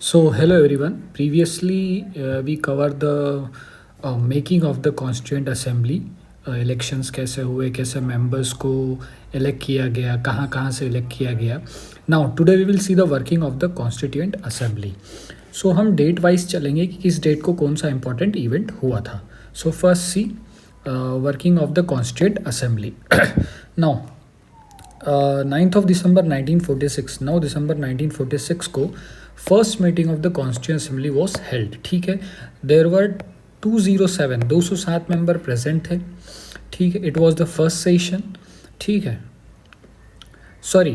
So, hello everyone. Previously, we covered the making of the Constituent Assembly. Elections कैसे हुए, कैसे members को elect किया गया, कहाँ कहाँ से इलेक्ट किया गया. Now today we will see the working of the constituent assembly. So हम डेट वाइज चलेंगे कि किस डेट को कौन सा इंपॉर्टेंट इवेंट हुआ था. So first see working of the constituent assembly. Now 9th of December 1946. Now दिसंबर 1946 को first meeting of the constituent assembly was held. ठीक है, देयर वर 207 मेंबर प्रेजेंट थे. ठीक है, it was the first session. ठीक है, sorry,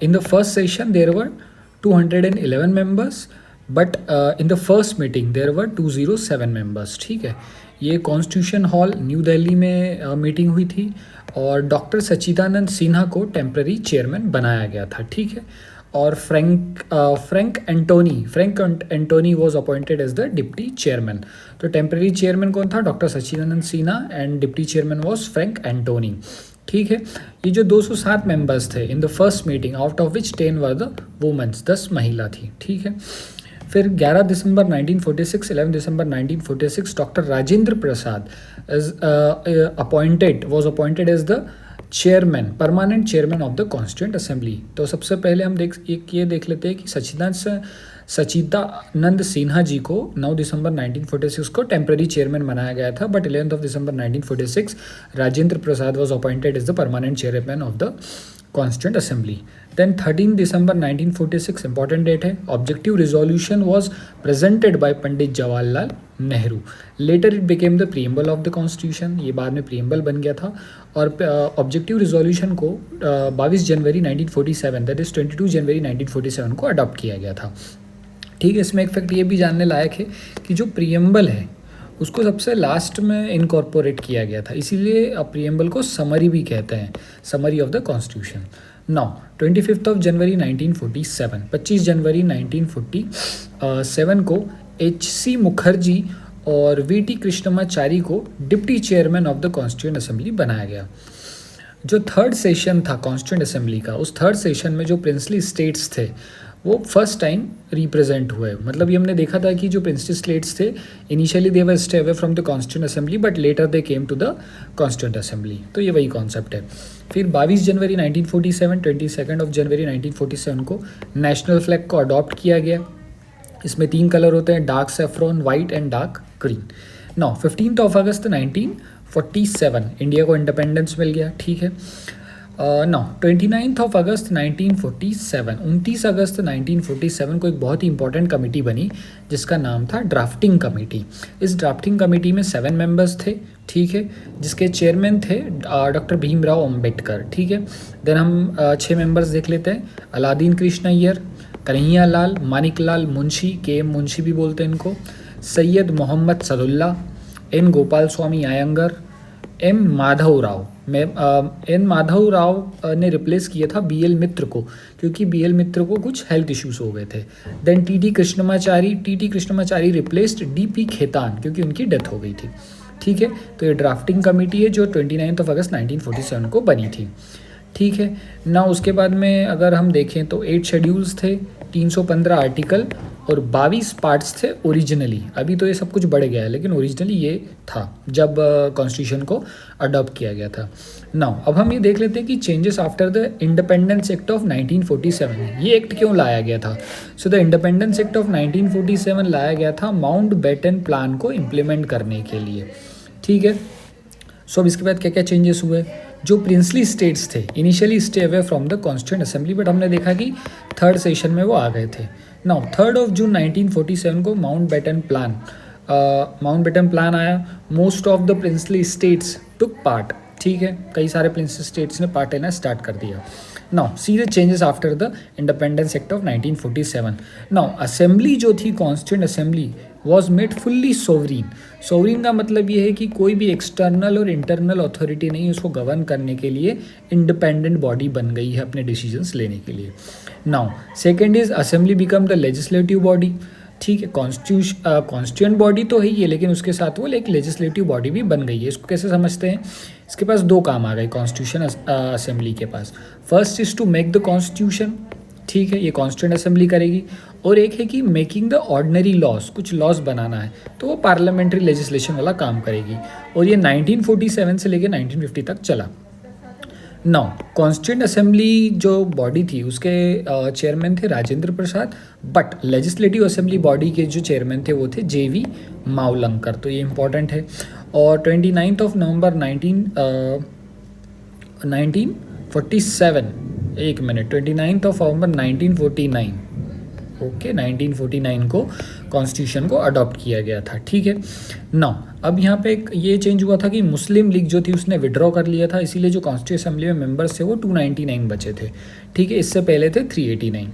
in the first session there were 211 members, but in the first meeting there were 207 members. ठीक है, ये कॉन्स्टिट्यूशन हॉल न्यू दिल्ली में मीटिंग हुई थी और डॉक्टर सच्चिदानंद सिन्हा को टेम्पररी चेयरमैन बनाया गया था. ठीक है, और Frank Antony was appointed as the deputy chairman. तो टेम्पररी चेयरमैन कौन था? Doctor Sachchidanand Sinha, and deputy chairman was Frank Antony. ठीक है, ये जो 207 मेंबर्स थे in the first meeting, out of which 10 were the womens, 10 महिला थी. ठीक है, फिर 11 दिसंबर 1946, 11 दिसंबर 1946 doctor Rajendra Prasad was appointed as the chairman, permanent chairman of the constituent assembly. तो सबसे पहले हम ये देख लेते हैं कि सच्चिदानंद सिन्हा जी को 9 दिसंबर 1946 को टेम्पररी चेयरमैन बनाया गया था, but 11th of December 1946 Rajendra Prasad was appointed as the permanent chairman of the Constituent Assembly. Then 13 December 1946 important date है. Objective resolution was presented by Pandit Jawaharlal Nehru. Later it became the preamble of the Constitution. ये बाद में preamble बन गया था और objective resolution को 22 जनवरी 1947 that is 22 जनवरी 1947 को अडॉप्ट किया गया था. ठीक है, इसमें एक फैक्ट ये भी जानने लायक है कि जो प्रीएम्बल है उसको सबसे लास्ट में इनकॉर्पोरेट किया गया था, इसीलिए प्रीएम्बल को समरी भी कहते हैं, summary of the constitution. Now 25 जनवरी 1947, 25 जनवरी 1947 को H.C. मुखर्जी और V.T. कृष्णमाचारी को deputy chairman of the constituent assembly बनाया गया. जो थर्ड सेशन था कॉन्स्टिट्यूएंट असेंबली का, उस थर्ड सेशन में जो प्रिंसली स्टेट्स थे वो फर्स्ट टाइम रिप्रेजेंट हुए. मतलब ये हमने देखा था कि जो प्रिंसली स्टेट्स थे initially they were stay away from the constituent assembly, but later they came to the constituent assembly. तो ये वही कॉन्सेप्ट है. फिर 22 जनवरी 1947, 22 जनवरी 1947 को नेशनल फ्लैग को अडॉप्ट किया गया. इसमें 3 कलर होते हैं, dark saffron, white and dark green. Now 15 August 1947 India को इंडिपेंडेंस मिल गया. ठीक है, नाउ 29 अगस्त 1947, 29 अगस्त 1947 को एक बहुत ही इंपॉर्टेंट कमेटी बनी जिसका नाम था ड्राफ्टिंग कमेटी. इस ड्राफ्टिंग कमेटी में 7 मेंबर्स थे. ठीक है, जिसके चेयरमैन थे डॉक्टर भीमराव अंबेडकर. ठीक है, देन हम 6 मेंबर्स देख लेते हैं. अलादीन कृष्ण अय्यर, कन्हैया लाल, मानिक लाल मुंशी, के.एम. मुंशी भी बोलते हैं इनको, सैयद मोहम्मद सदुल्ला, एन गोपाल स्वामी आयंगर, एन माधव राव ने रिप्लेस किया था बी.एल. मित्र को, क्योंकि बी.एल. मित्र को कुछ हेल्थ इश्यूज हो गए थे. Then T T. Krishnamachari replaced D P. Khetan, क्योंकि उनकी डेथ हो गई थी. ठीक है, तो ये ड्राफ्टिंग कमेटी है जो 29 अगस्त 1947 को बनी थी. ठीक है ना, उसके बाद में अगर हम देखें तो 8 शेड्यूल्स थे, 315 आर्टिकल और 22 पार्ट्स थे ओरिजिनली. अभी तो ये सब कुछ बढ़ गया है, लेकिन ओरिजिनली ये था जब कॉन्स्टिट्यूशन को अडॉप्ट किया गया था. नाउ अब हम ये देख लेते हैं कि changes after the independence act of 1947. ये एक्ट क्यों लाया गया था? So the independence act of 1947 लाया गया था माउंट बेटन प्लान को इम्प्लीमेंट करने के लिए. ठीक है, सो अब इसके बाद क्या क्या चेंजेस हुए? जो प्रिंसली स्टेट्स थे initially stay away from the constituent assembly, but हमने देखा कि थर्ड सेशन में वो आ गए थे. नाउ 3 जून 1947 को माउंट बेटन प्लान आया. Most of the princely states took part. ठीक है, कई सारे प्रिंसली स्टेट्स ने पार्ट लेना स्टार्ट कर दिया. Now see the changes after the independence act of 1947. Now assembly जो थी constituent assembly was made fully sovereign. Sovereign का मतलब ये है कि कोई भी एक्सटर्नल और इंटरनल अथॉरिटी नहीं, उसको गवर्न करने के लिए इंडिपेंडेंट बॉडी बन गई है अपने डिसीजंस लेने के लिए. Now second is assembly become the legislative body. ठीक है, कॉन्स्टिट्यूएंट बॉडी तो है ही है, लेकिन उसके साथ वो एक लेजिस्लेटिव बॉडी भी बन गई है. इसको कैसे समझते हैं? इसके पास 2 काम आ गए कॉन्स्टिट्यूशन असेंबली के पास. First is to make the constitution. ठीक है, ये कॉन्स्टिट्यूएंट असेंबली करेगी. और एक है कि मेकिंग द ऑर्डिनरी लॉज, कुछ लॉज बनाना है तो वो पार्लियामेंट्री लेजिस्लेशन वाला काम करेगी। और ये 1947 से लेकर 1950 तक चला। नाउ कॉन्स्टिट्यूंट असेंबली जो बॉडी थी उसके चेयरमैन थे Rajendra Prasad, but legislative assembly body के जो चेयरमैन थे वो थे JV मावलंकर, तो ये इंपॉर्टेंट है। और 29 नवंबर 1947, एक मिनट, 29 नवंबर 1949, ओके 1949 को कॉन्स्टिट्यूशन को अडॉप्ट किया गया था। ठीक है नाउ अब यहाँ पे एक ये चेंज हुआ था कि मुस्लिम लीग जो थी उसने विड्रॉ कर लिया था, इसीलिए जो कॉन्स्टिट्यूशन असेंबली में मेंबर्स थे वो 299 बचे थे। ठीक है, इससे पहले थे 389।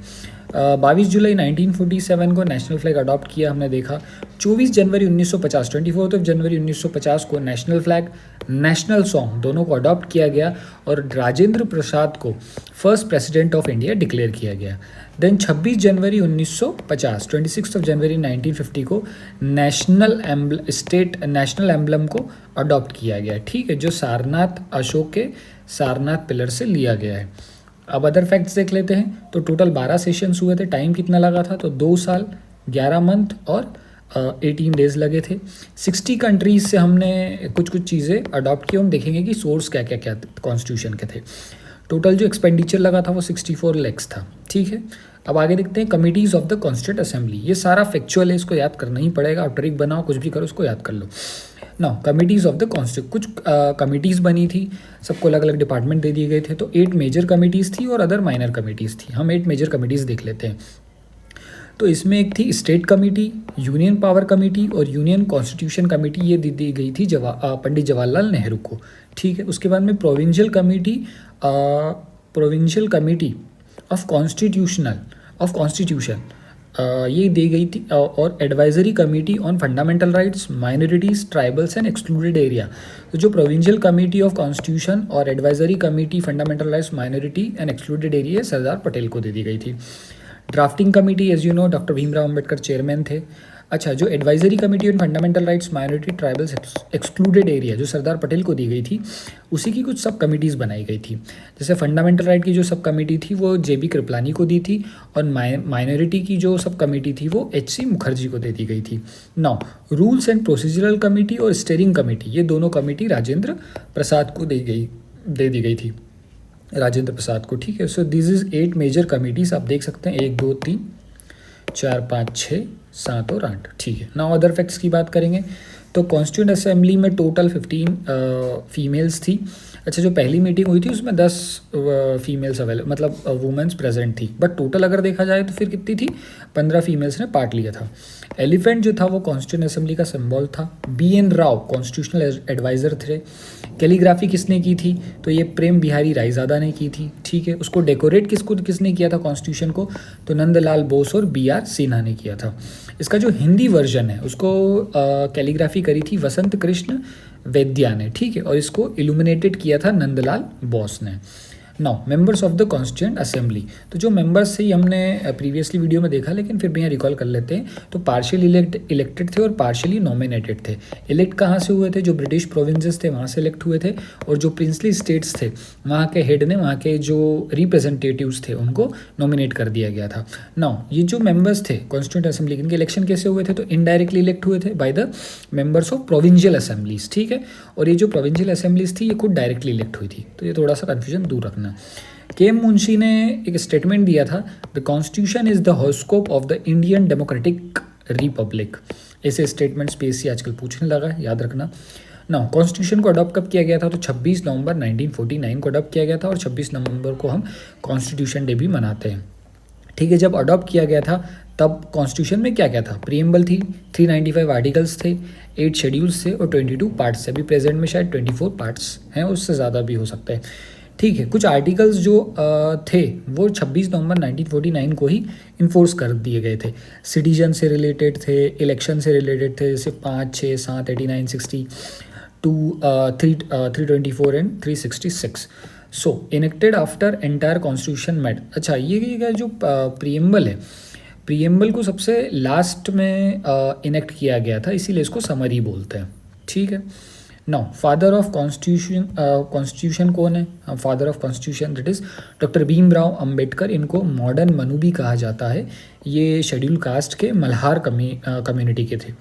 22 जुलाई 1947 को नेशनल फ्लैग अडॉप्ट किया हमने देखा। 24 जनवरी 1950, 24 जनवरी 1950 को नेशनल फ्लैग, नेशनल सॉन्ग दोनों को अडॉप्ट किया गया और राजेंद्र प्रसाद को first president of India declare किया गया। देन 26 जनवरी 1950, 26 जनवरी 1950 को स्टेट नेशनल एम्बलम को अडॉप्ट किया गया। ठीक है, जो सारनाथ, अशोक के सारनाथ पिलर से लिया गया है। अब अदर फैक्ट्स देख लेते हैं। तो टोटल 12 सेशंस हुए थे। टाइम कितना लगा था? तो 2 साल 11 मंथ और 18 डेज लगे थे। 60 कंट्रीज से हमने कुछ चीज़ें अडॉप्ट की। हम देखेंगे कि सोर्स क्या क्या क्या कॉन्स्टिट्यूशन के थे। टोटल जो एक्सपेंडिचर लगा था वो 64 लैक्स था। ठीक है, अब आगे देखते हैं committees of the constituent assembly. ये सारा फैक्चुअल है, इसको याद करना ही पड़ेगा। आप ट्रिक बनाओ, कुछ भी करो, उसको याद कर लो। Now committees of the constitute, कुछ कमिटीज़ बनी थी, सबको अलग अलग डिपार्टमेंट दे दिए गए थे। तो 8 मेजर कमिटीज़ थी और अदर माइनर कमिटीज़ थी। हम 8 मेजर कमिटीज़ देख लेते हैं। तो इसमें एक थी state committee, union power committee और यूनियन कॉन्स्टिट्यूशन कमेटी। ये दी गई थी पंडित जवाहरलाल नेहरू को। ठीक है, उसके बाद में प्रोविंशियल कमेटी ऑफ कॉन्स्टिट्यूशन ये दी गई थी। और advisory committee on fundamental rights, minorities, tribals and excluded area. तो जो प्रोविंशियल कमेटी ऑफ कॉन्स्टिट्यूशन और advisory committee fundamental rights, minority and excluded area Sardar Patel को दे दी गई थी। Drafting committee as you know doctor Bhimrao Ambedkar chairman थे। अच्छा, जो advisory committee on fundamental rights, minority, tribals, excluded area जो सरदार पटेल को दी गई थी, उसी की कुछ सब कमिटीज़ बनाई गई थी। जैसे फंडामेंटल राइट की जो सब कमेटी थी वो JB कृपलानी को दी थी और माइनॉरिटी की जो सब कमेटी थी वो HC मुखर्जी को दे दी गई थी। Now rules and procedural committee और स्टीयरिंग कमेटी, ये दोनों कमेटी राजेंद्र प्रसाद को दे दी गई थी, राजेंद्र प्रसाद को। ठीक है, so this is 8 major committees. आप देख सकते हैं 1 2 3 4 5 6 7 और 8। ठीक है, नाउ अदर फैक्ट्स की बात करेंगे। तो कॉन्स्टिट्यूंट असेंबली में टोटल 15 फीमेल्स थी। अच्छा, जो पहली मीटिंग हुई थी उसमें 10 फीमेल्स मतलब वुमेंस प्रेजेंट थी, बट टोटल अगर देखा जाए तो फिर कितनी थी? 15 फीमेल्स ने पार्ट लिया था। एलिफेंट जो था वो कॉन्स्टिट्यूंट असेंबली का सिंबल था। BN राव कॉन्स्टिट्यूशनल एडवाइज़र थे। कैलीग्राफी किसने की थी? तो ये प्रेम बिहारी रायज़ादा ने की थी। ठीक है, उसको डेकोरेट किसने किया था कॉन्स्टिट्यूशन को? तो नंदलाल बोस और BR सिन्हा ने किया था। इसका जो हिंदी वर्जन है उसको कैलीग्राफी करी थी वसंत कृष्ण वैद्या ने। ठीक है, और इसको इल्यूमिनेटेड किया था नंदलाल बोस ने। Now members of the constituent assembly, तो जो मेंबर्स थे ये हमने प्रीवियसली वीडियो में देखा, लेकिन फिर भी यहाँ रिकॉल कर लेते हैं। तो पार्शियल इलेक्टेड थे और पार्शियली नॉमिनेटेड थे। इलेक्ट कहाँ से हुए थे? जो ब्रिटिश प्रोविंसेस थे वहाँ से इलेक्ट हुए थे, और जो प्रिंसली स्टेट्स थे वहाँ के हेड ने, वहाँ के जो रिप्रेजेंटेटिव्स थे उनको नॉमिनेट कर दिया गया था। नाउ ये जो मेंबर्स थे कॉन्स्टिट्यूंट असेंबली, इनके इलेक्शन कैसे हुए थे? तो इनडायरेक्टली इलेक्ट हुए थे by the members of provincial assemblies. ठीक है, और ये जो प्रोविंशियल असेंबलीज थी ये खुद डायरेक्टली इलेक्ट हुई थी, तो ये थोड़ा सा कन्फ्यूजन दूर रखना। KM मुंशी ने एक स्टेटमेंट दिया था, the constitution is the horoscope of the Indian democratic Republic. ऐसे स्टेटमेंट्स PSC आजकल पूछने लगा है, याद रखना। नाउ कॉन्स्टिट्यूशन को अडॉप्ट कब किया गया था? तो 26 नवंबर 1949 को अडॉप्ट किया गया था, और 26 नवंबर को हम कॉन्स्टिट्यूशन डे भी मनाते हैं। ठीक है, जब अडॉप्ट किया गया था तब कॉन्स्टिट्यूशन में क्या क्या था? प्रीएम्बल थी, 395 आर्टिकल्स थे, 8 शेड्यूल्स थे और 22 पार्ट्स थे। अभी प्रेजेंट में शायद 24 पार्ट्स हैं, उससे ज़्यादा भी हो सकते हैं। ठीक है, कुछ आर्टिकल्स जो थे वो 26 नवंबर 1949 को ही इन्फोर्स कर दिए गए थे। सिटीजन से रिलेटेड थे, इलेक्शन से रिलेटेड थे, जैसे 5, 6, 7, 89, 60, 324 and 366। So enacted after entire constitution made. अच्छा, ये जो प्रीएम्बल है, प्रीएम्बल को सबसे लास्ट में इनेक्ट किया गया था, इसीलिए इसको समरी बोलते हैं। ठीक है, नाउ फादर ऑफ कॉन्स्टिट्यूशन कौन है? Father of constitution that is doctor Bhimrao Ambedkar. इनको मॉडर्न मनु भी कहा जाता है। ये शेड्यूल कास्ट के मल्हार कम्युनिटी के थे।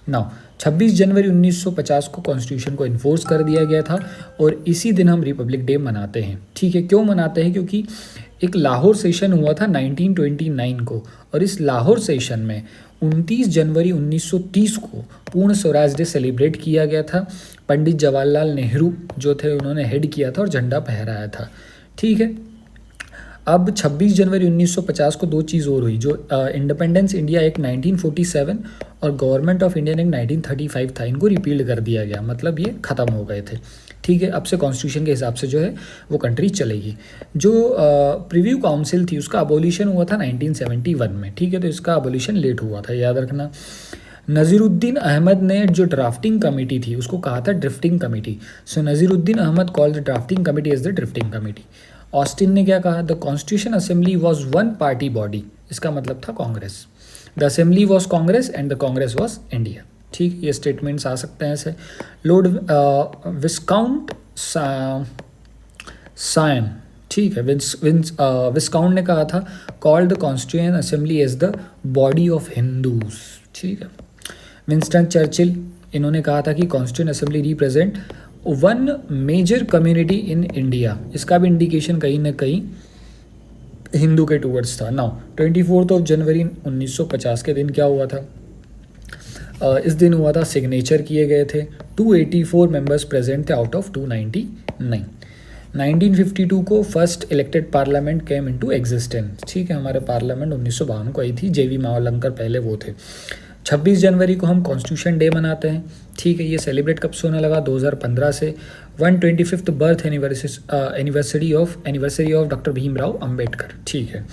नाउ 26 जनवरी 1950 को कॉन्स्टिट्यूशन को इन्फोर्स कर दिया गया था और इसी दिन हम रिपब्लिक डे मनाते हैं। ठीक है, क्यों मनाते हैं? क्योंकि एक लाहौर सेशन हुआ था 1929 को, और इस लाहौर सेशन में 29 जनवरी 1930 को पूर्ण स्वराज डे सेलिब्रेट किया गया था। पंडित जवाहरलाल नेहरू जो थे उन्होंने हेड किया था और झंडा फहराया था। ठीक है, अब 26 जनवरी 1950 को दो चीज़ और हुई। जो इंडिपेंडेंस इंडिया एक्ट 1947 और गवर्नमेंट ऑफ इंडिया एक्ट 1935 था, इनको रिपील्ड कर दिया गया, मतलब ये ख़त्म हो गए थे। ठीक है, अब से कॉन्स्टिट्यूशन के हिसाब से जो है वो कंट्री चलेगी। जो प्रीव्यू काउंसिल थी उसका अबोलिशन हुआ था 1971 में। ठीक है, तो इसका अबोलिशन लेट हुआ था, याद रखना। नज़ीरुद्दीन अहमद ने जो ड्राफ्टिंग कमेटी थी उसको कहा था drifting committee. So Naziruddin Ahmad called the drafting committee as the drifting committee. Austin ने क्या कहा? The constitution assembly was one party body. इसका मतलब था Congress. The assembly was Congress and the Congress was India. ठीक, ये स्टेटमेंट्स आ सकते हैं ऐसे। लॉर्ड विस्काउंट सायन, ठीक है, विस्काउंट ने कहा था called the constituent assembly as the body of Hindus. ठीक है, विंस्टन चर्चिल, इन्होंने कहा था कि constituent assembly represent one major community in India. इसका भी इंडिकेशन कहीं ना कहीं हिंदू के टूवर्ड्स था। नाउ 24 जनवरी 1950 के दिन क्या हुआ था? इस दिन हुआ था सिग्नेचर किए गए थे। 284 मेंबर्स प्रेजेंट थे आउट ऑफ 299। 1952 को first elected parliament came into existence. ठीक है, हमारे पार्लियामेंट 1952 को आई थी। जेवी मावलंकर पहले वो थे। 26 जनवरी को हम कॉन्स्टिट्यूशन डे मनाते हैं। ठीक है, ये सेलिब्रेट कब से होने लगा? 2015 से। 125th birth anniversary of doctor Bhimrao Ambedkar. ठीक है,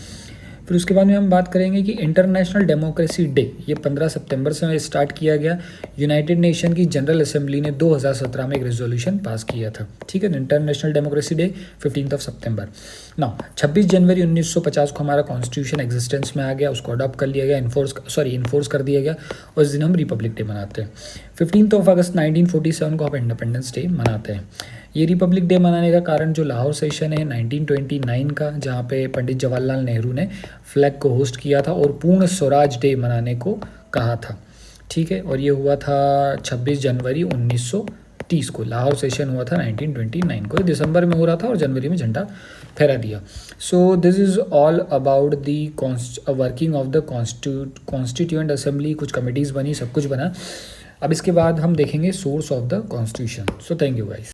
फिर उसके बाद में हम बात करेंगे कि इंटरनेशनल डेमोक्रेसी डे, ये 15 सितंबर से स्टार्ट किया गया। यूनाइटेड नेशन की जनरल असेंबली ने 2017 में एक रेजोल्यूशन पास किया था। ठीक है, इंटरनेशनल डेमोक्रेसी डे 15 सितंबर। नाउ 26 जनवरी 1950 को हमारा कॉन्स्टिट्यूशन एग्जिस्टेंस में आ गया, उसको अडॉप्ट कर लिया गया, इन्फोर्स कर दिया गया, और इस दिन हम रिपब्लिक डे मनाते हैं। 15 अगस्त 1947 को हम इंडिपेंडेंस डे मनाते हैं। ये रिपब्लिक डे मनाने का कारण जो लाहौर सेशन है 1929 का, जहाँ पे पंडित जवाहरलाल नेहरू ने फ्लैग को होस्ट किया था और पूर्ण स्वराज डे मनाने को कहा था। ठीक है, और ये हुआ था 26 जनवरी 1930 को। लाहौर सेशन हुआ था 1929 को, दिसंबर में हो रहा था और जनवरी में झंडा फहरा दिया। So this is all about the working of the constituent assembly. कुछ कमिटीज़ बनी, सब कुछ बना। अब इसके बाद हम देखेंगे source of the constitution. So thank you guys.